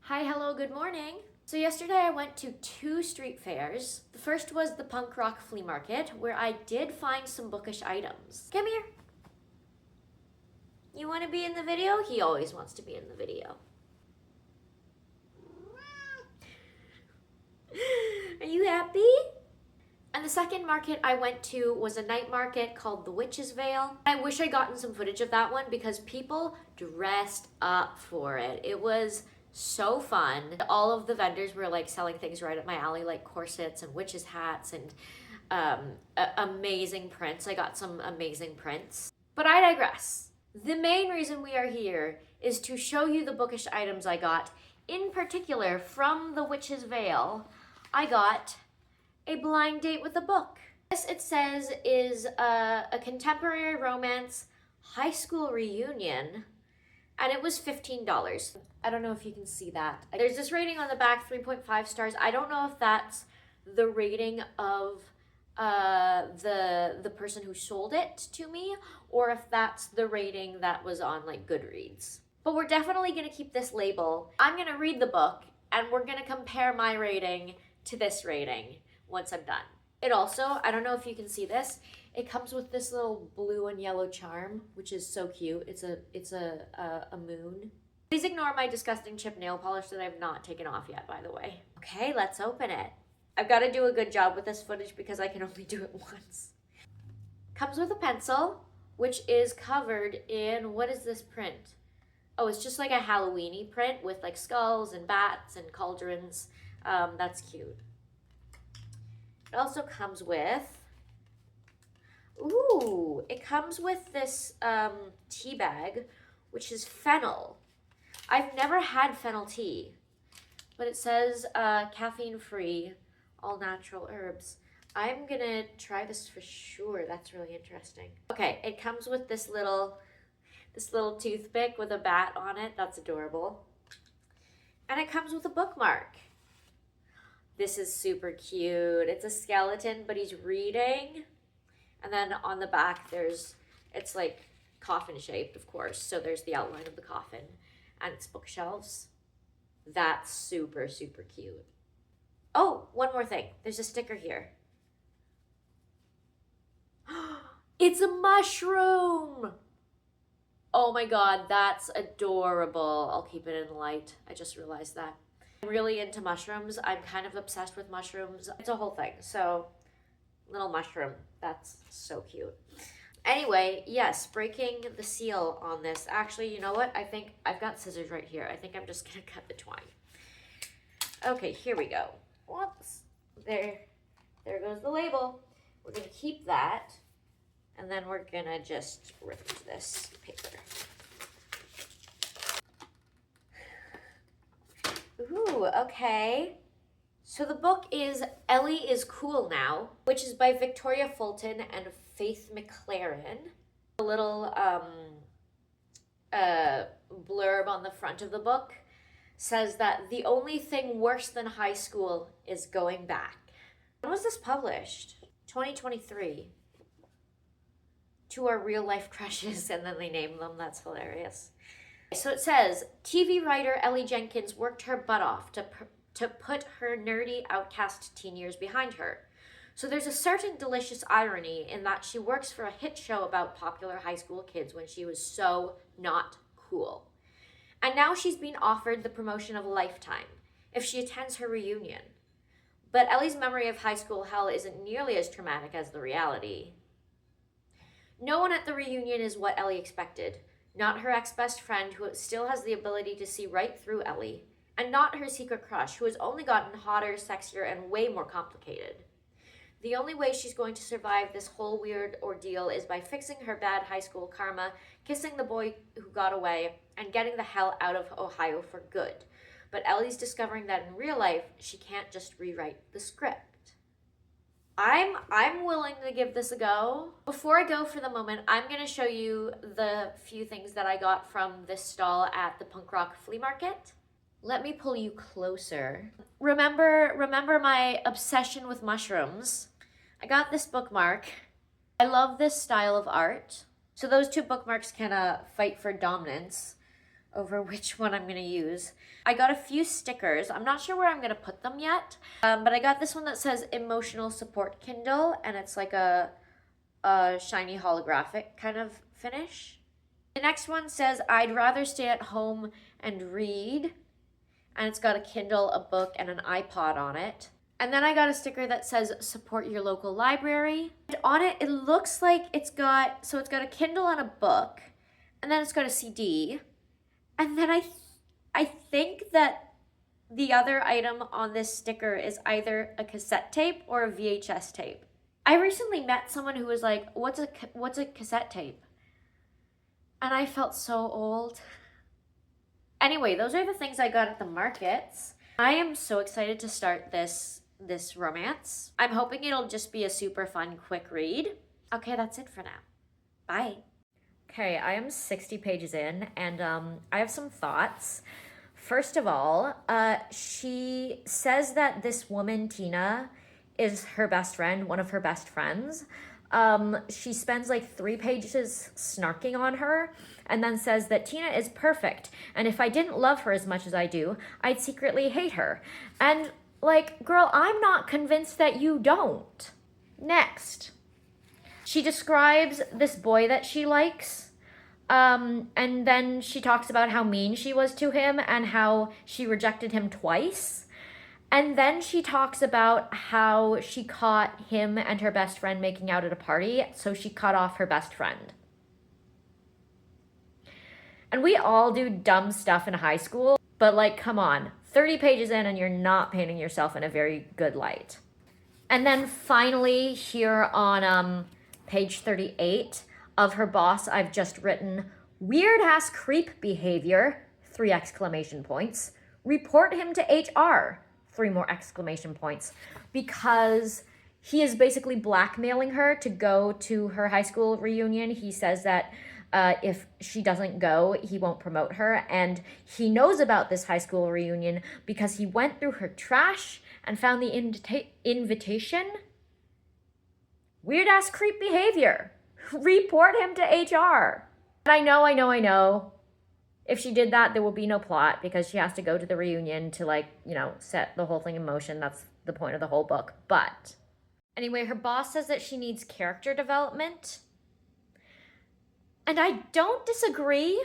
Hi, hello, good morning. So yesterday I went to two street fairs. The first was the punk rock flea market, where I did find some bookish items. Come here. You want to be in the video? He always wants to be in the video. Are you happy? And the second market I went to was a night market called the Witch's Veil. I wish I'd gotten some footage of that one because people dressed up for it. It was so fun. All of the vendors were like selling things right up my alley, like corsets and witches hats and amazing prints. I got some amazing prints. But I digress. The main reason we are here is to show you the bookish items I got. In particular, from the Witch's Veil, I got a blind date with a book. This, it says, is a contemporary romance high school reunion, and it was $15. I don't know if you can see that. There's this rating on the back, 3.5 stars. I don't know if that's the rating of the person who sold it to me, or if that's the rating that was on like Goodreads. But we're definitely gonna keep this label. I'm gonna read the book, and we're gonna compare my rating to this rating once I'm done. It also, I don't know if you can see this, it comes with this little blue and yellow charm, which is so cute. It's a moon. Please ignore my disgusting chip nail polish that I've not taken off yet, by the way. Okay, let's open it. I've got to do a good job with this footage because I can only do it once. Comes with a pencil, which is covered in, what is this print? Oh, it's just like a Halloween-y print with like skulls and bats and cauldrons. That's cute. It also comes with, it comes with this tea bag, which is fennel. I've never had fennel tea, but it says caffeine-free, all natural herbs. I'm gonna try this for sure. That's really interesting. Okay, it comes with this little toothpick with a bat on it. That's adorable. And it comes with a bookmark. This is super cute. It's a skeleton, but he's reading. And then on the back, it's like coffin shaped, of course. So there's the outline of the coffin and it's bookshelves. That's super, super cute. Oh, one more thing. There's a sticker here. It's a mushroom. Oh my God, that's adorable. I'll keep it in the light. I just realized that. I'm really into mushrooms. I'm kind of obsessed with mushrooms. It's a whole thing. So, little mushroom. That's so cute. Anyway, yes, breaking the seal on this. Actually, you know what? I think I've got scissors right here. I think I'm just gonna cut the twine. Okay, here we go. Whoops. There goes the label. We're gonna keep that, and then we're gonna just rip this paper. Ooh, okay. So the book is Ellie is Cool Now, which is by Victoria Fulton and Faith McLaren. A little blurb on the front of the book says that the only thing worse than high school is going back. When was this published? 2023. To our real life crushes, and then they name them. That's hilarious. So it says, TV writer Ellie Jenkins worked her butt off to put her nerdy outcast teen years behind her. So there's a certain delicious irony in that she works for a hit show about popular high school kids when she was so not cool. And now she's been offered the promotion of a lifetime if she attends her reunion. But Ellie's memory of high school hell isn't nearly as traumatic as the reality. No one at the reunion is what Ellie expected. Not her ex-best friend, who still has the ability to see right through Ellie, and not her secret crush, who has only gotten hotter, sexier, and way more complicated. The only way she's going to survive this whole weird ordeal is by fixing her bad high school karma, kissing the boy who got away, and getting the hell out of Ohio for good. But Ellie's discovering that in real life, she can't just rewrite the script. I'm willing to give this a go. Before I go for the moment, I'm going to show you the few things that I got from this stall at the punk rock flea market. Let me pull you closer. Remember my obsession with mushrooms. I got this bookmark. I love this style of art. So those two bookmarks can fight for dominance. over which one I'm going to use. I got a few stickers. I'm not sure where I'm going to put them yet, but I got this one that says Emotional Support Kindle, and it's like a shiny holographic kind of finish. The next one says I'd rather stay at home and read, and it's got a Kindle, a book, and an iPod on it. And then I got a sticker that says support your local library. And on it, it looks like it's got a Kindle and a book, and then it's got a CD. And then I think that the other item on this sticker is either a cassette tape or a VHS tape. I recently met someone who was like, what's a cassette tape? And I felt so old. Anyway, those are the things I got at the markets. I am so excited to start this romance. I'm hoping it'll just be a super fun, quick read. Okay, that's it for now. Bye. Okay, I am 60 pages in, and I have some thoughts. First of all, she says that this woman, Tina, is her best friend, one of her best friends. She spends like 3 pages snarking on her, and then says that Tina is perfect, and if I didn't love her as much as I do, I'd secretly hate her. And like, girl, I'm not convinced that you don't. Next. She describes this boy that she likes, and then she talks about how mean she was to him and how she rejected him twice. And then she talks about how she caught him and her best friend making out at a party, so she cut off her best friend. And we all do dumb stuff in high school, but like, come on, 30 pages in and you're not painting yourself in a very good light. And then finally, here on page 38 of her boss, I've just written, weird ass creep behavior, 3 exclamation points. Report him to HR, 3 more exclamation points, because he is basically blackmailing her to go to her high school reunion. He says that if she doesn't go, he won't promote her. And he knows about this high school reunion because he went through her trash and found the invitation. Weird ass creep behavior. Report him to HR. And I know. If she did that, there will be no plot because she has to go to the reunion to, like, you know, set the whole thing in motion. That's the point of the whole book. But anyway, her boss says that she needs character development. And I don't disagree.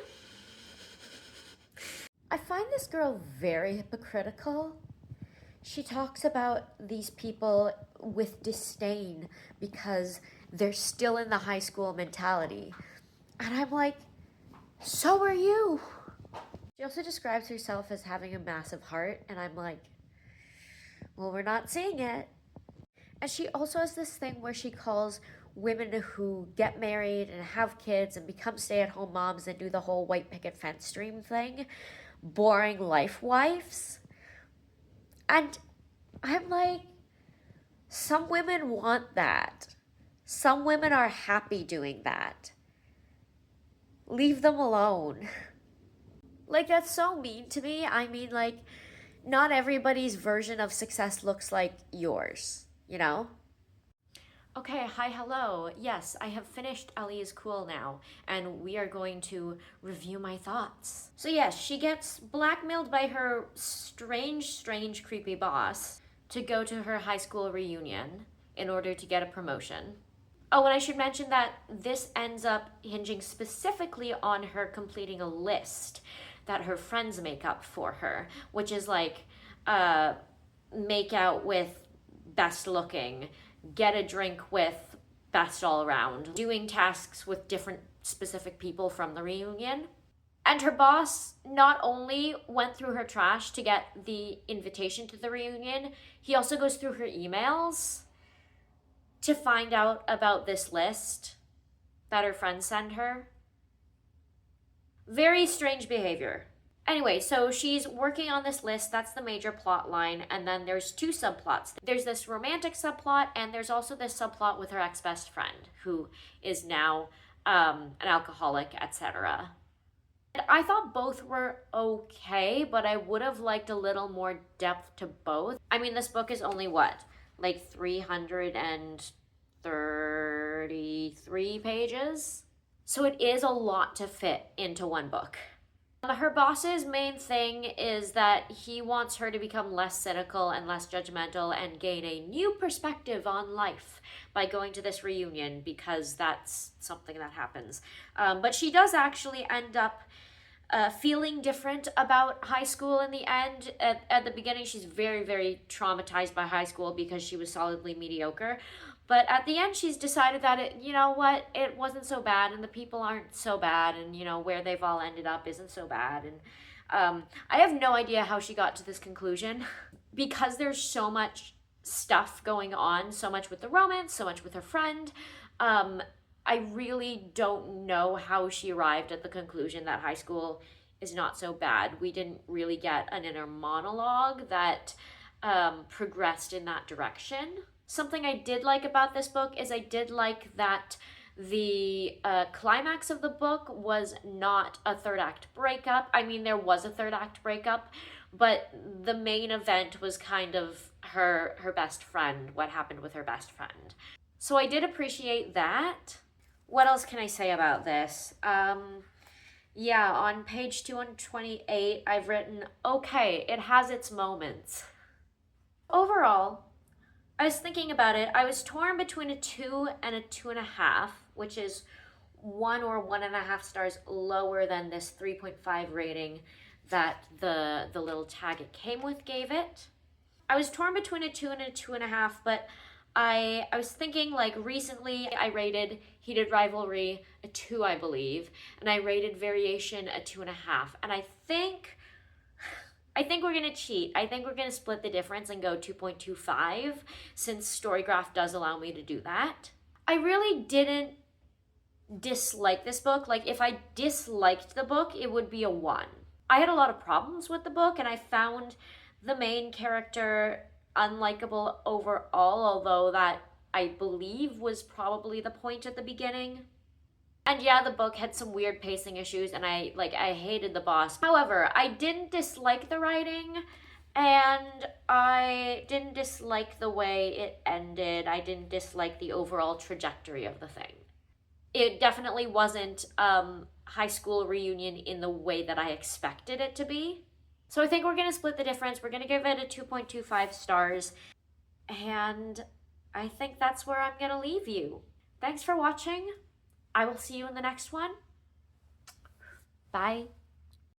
I find this girl very hypocritical. She talks about these people with disdain because they're still in the high school mentality. And I'm like, so are you. She also describes herself as having a massive heart, and I'm like, well, we're not seeing it. And she also has this thing where she calls women who get married and have kids and become stay-at-home moms and do the whole white picket fence dream thing boring life wives. And I'm like, some women want that. Some women are happy doing that. Leave them alone. Like, that's so mean to me. I mean, like, not everybody's version of success looks like yours, you know? Okay, hi, hello. Yes, I have finished Ali is Cool now, and we are going to review my thoughts. So yes, she gets blackmailed by her strange, creepy boss to go to her high school reunion in order to get a promotion. Oh, and I should mention that this ends up hinging specifically on her completing a list that her friends make up for her, which is like, make out with best looking, get a drink with best all around, doing tasks with different specific people from the reunion. And her boss not only went through her trash to get the invitation to the reunion, he also goes through her emails to find out about this list that her friends send her. Very strange behavior. Anyway, so she's working on this list. That's the major plot line. And then there's 2 subplots. There's this romantic subplot, and there's also this subplot with her ex-best friend, who is now an alcoholic, etc. And I thought both were okay, but I would have liked a little more depth to both. I mean, this book is only what? Like 333 pages? So it is a lot to fit into one book. Her boss's main thing is that he wants her to become less cynical and less judgmental and gain a new perspective on life by going to this reunion, because that's something that happens. But she does actually end up feeling different about high school in the end. At the beginning, she's very, very traumatized by high school because she was solidly mediocre. But at the end, she's decided that it wasn't so bad, and the people aren't so bad, and where they've all ended up isn't so bad. And I have no idea how she got to this conclusion because there's so much stuff going on, so much with the romance, so much with her friend. I really don't know how she arrived at the conclusion that high school is not so bad. We didn't really get an inner monologue that progressed in that direction. Something I did like about this book is I did like that the climax of the book was not a third act breakup. I mean, there was a third act breakup, but the main event was kind of her best friend, what happened with her best friend. So I did appreciate that. What else can I say about this? Yeah, on page 228, I've written, okay, it has its moments. Overall, I was thinking about it. I was torn between a 2 and a 2.5, which is 1 or 1.5 stars lower than this 3.5 rating that the little tag it came with gave it. I was torn between a 2 and a 2.5, but I was thinking, like, recently I rated Heated Rivalry a 2, I believe, and I rated Variation a 2.5, and I think we're going to cheat. I think we're going to split the difference and go 2.25, since Storygraph does allow me to do that. I really didn't dislike this book. Like, if I disliked the book, it would be a 1. I had a lot of problems with the book, and I found the main character unlikable overall, although that, I believe, was probably the point at the beginning. And yeah, the book had some weird pacing issues, and I hated the boss. However, I didn't dislike the writing, and I didn't dislike the way it ended. I didn't dislike the overall trajectory of the thing. It definitely wasn't high school reunion in the way that I expected it to be. So I think we're going to split the difference. We're going to give it a 2.25 stars. And I think that's where I'm going to leave you. Thanks for watching. I will see you in the next one. Bye.